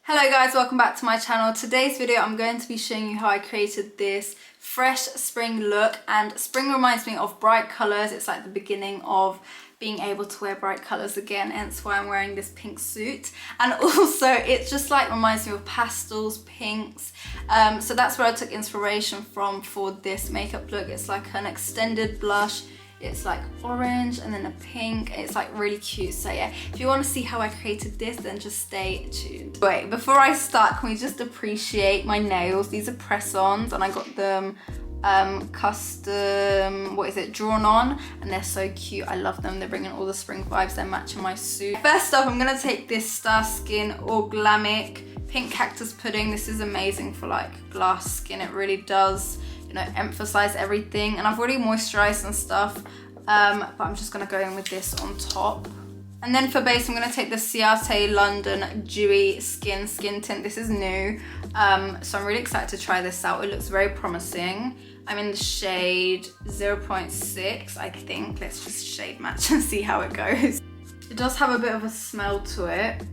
Hello guys, welcome back to my channel. Today's video I'm going to be showing you how I created this fresh spring look, and spring reminds me of bright colours. It's like the beginning of being able to wear bright colours again, hence why I'm wearing this pink suit. And also it just like reminds me of pastels, pinks, so that's where I took inspiration from for this makeup look. It's like an extended blush. It's like orange and then a pink. It's like really cute. So yeah, if you want to see how I created this, then just stay tuned. Wait, before I start, can we just appreciate my nails? These are press-ons and I got them custom, drawn on, and they're so cute. I love them. They're bringing all the spring vibes. They're matching my suit. First up, I'm gonna take this STARSKIN Organic Pink Cactus Pudding. This is amazing for like glass skin. It really does, you know, emphasize everything. And I've already moisturized and stuff, but I'm just gonna go in with this on top. And then for base, I'm gonna take the CIATE London Dewy Skin Tint. This is new, so I'm really excited to try this out. It looks very promising. I'm in the shade 0.6, I think. Let's just shade match and see how it goes. It does have a bit of a smell to it.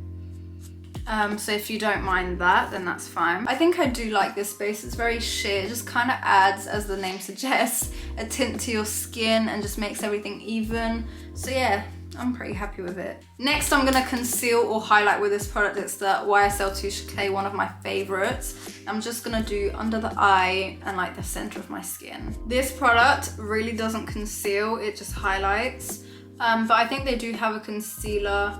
So if you don't mind that, then that's fine. I think I do like this base. It's very sheer. It just kind of adds, as the name suggests, a tint to your skin and just makes everything even. So yeah, I'm pretty happy with it. Next, I'm gonna conceal or highlight with this product. It's the YSL Touche Clay, one of my favorites. I'm just gonna do under the eye and like the center of my skin. This product really doesn't conceal, it just highlights. But I think they do have a concealer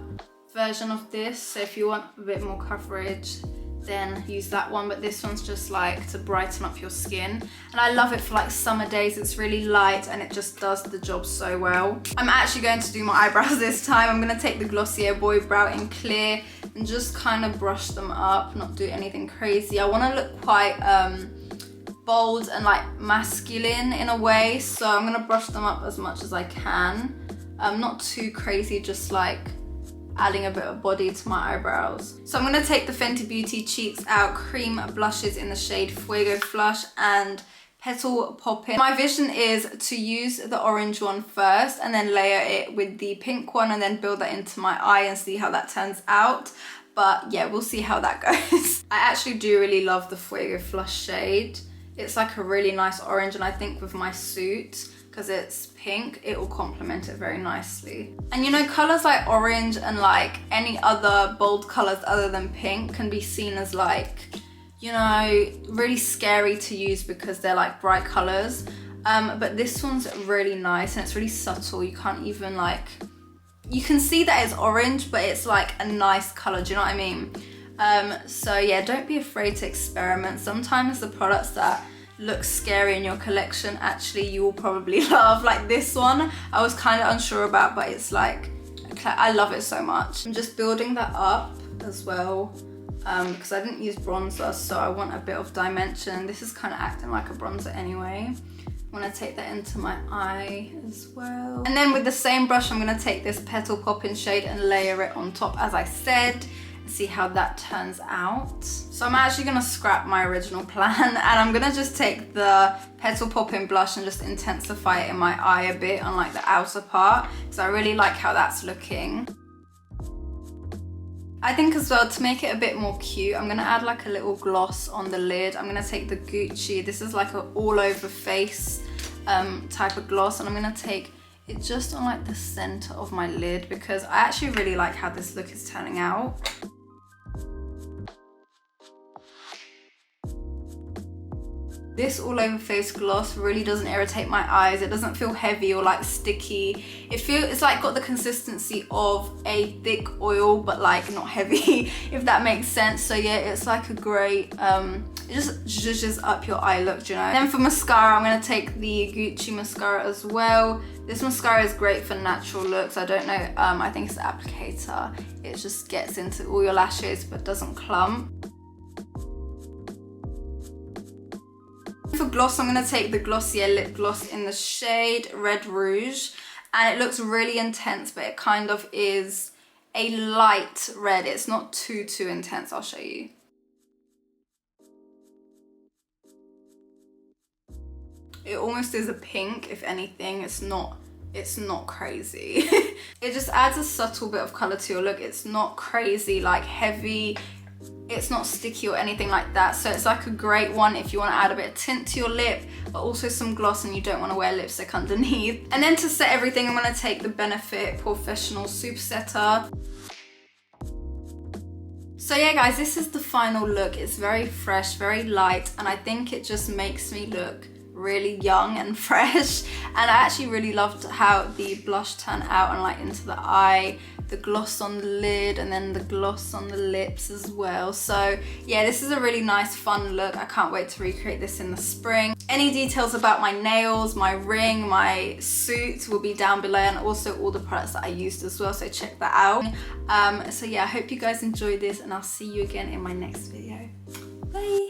version of this, so if you want a bit more coverage, then use that one. But this one's just like to brighten up your skin, and I love it for like summer days. It's really light and it just does the job so well. I'm actually going to do my eyebrows this time. I'm going to take the Glossier Boy Brow in Clear and just kind of brush them up, not do anything crazy. I want to look quite bold and like masculine in a way, so I'm going to brush them up as much as I can. Not too crazy, just like adding a bit of body to my eyebrows. So I'm gonna take the Fenty Beauty Cheeks Out Cream Blushes in the shade Fuego Flush and Petal Poppin'. My vision is to use the orange one first and then layer it with the pink one and then build that into my eye and see how that turns out. But yeah, we'll see how that goes. I actually do really love the Fuego Flush shade. It's like a really nice orange, and I think with my suit, because it's pink, it will complement it very nicely. And you know, colors like orange and like any other bold colors other than pink can be seen as like, you know, really scary to use because they're like bright colors. But this one's really nice and it's really subtle. You can't even like, you can see that it's orange, but it's like a nice color, do you know what I mean? So yeah, don't be afraid to experiment. Sometimes the products that look scary in your collection, actually you will probably love. Like this one, I was kind of unsure about, but it's like, I love it so much. I'm just building that up as well, because I didn't use bronzer, so I want a bit of dimension. This is kind of acting like a bronzer anyway. I'm gonna take that into my eye as well. And then with the same brush, I'm gonna take this Petal Poppin' shade and layer it on top, as I said, and see how that turns out. So I'm actually gonna scrap my original plan and I'm gonna just take the Petal Poppin' blush and just intensify it in my eye a bit on like the outer part, because I really like how that's looking. I think as well, to make it a bit more cute, I'm gonna add like a little gloss on the lid. I'm gonna take the Gucci, this is like an all over face type of gloss, and I'm gonna take it just on like the center of my lid because I actually really like how this look is turning out. This all over face gloss really doesn't irritate my eyes. It doesn't feel heavy or like sticky. It's like got the consistency of a thick oil, but like not heavy, if that makes sense. So yeah, it's like a great, it just zhuzhes up your eye look, you know. Then for mascara, I'm gonna take the Gucci mascara as well. This mascara is great for natural looks. I don't know, I think it's the applicator. It just gets into all your lashes but doesn't clump. For gloss, I'm going to take the Glossier lip gloss in the shade Red Rouge, and it looks really intense, but it kind of is a light red. It's not too intense. I'll show you. It almost is a pink, if anything. It's not crazy. It just adds a subtle bit of color to your look. It's not crazy like heavy It's not sticky or anything like that, so it's like a great one if you want to add a bit of tint to your lip but also some gloss and you don't want to wear lipstick underneath. And then to set everything, I'm going to take the Benefit Professional Super Setter. So yeah guys, this is the final look. It's very fresh, very light, and I think it just makes me look really young and fresh. And I actually really loved how the blush turned out and like into the eye, the gloss on the lid, and then the gloss on the lips as well. So yeah, this is a really nice fun look. I can't wait to recreate this in the spring. Any details about my nails, my ring, my suit will be down below, and also all the products that I used as well, so check that out. So yeah, I hope you guys enjoyed this, and I'll see you again in my next video. Bye.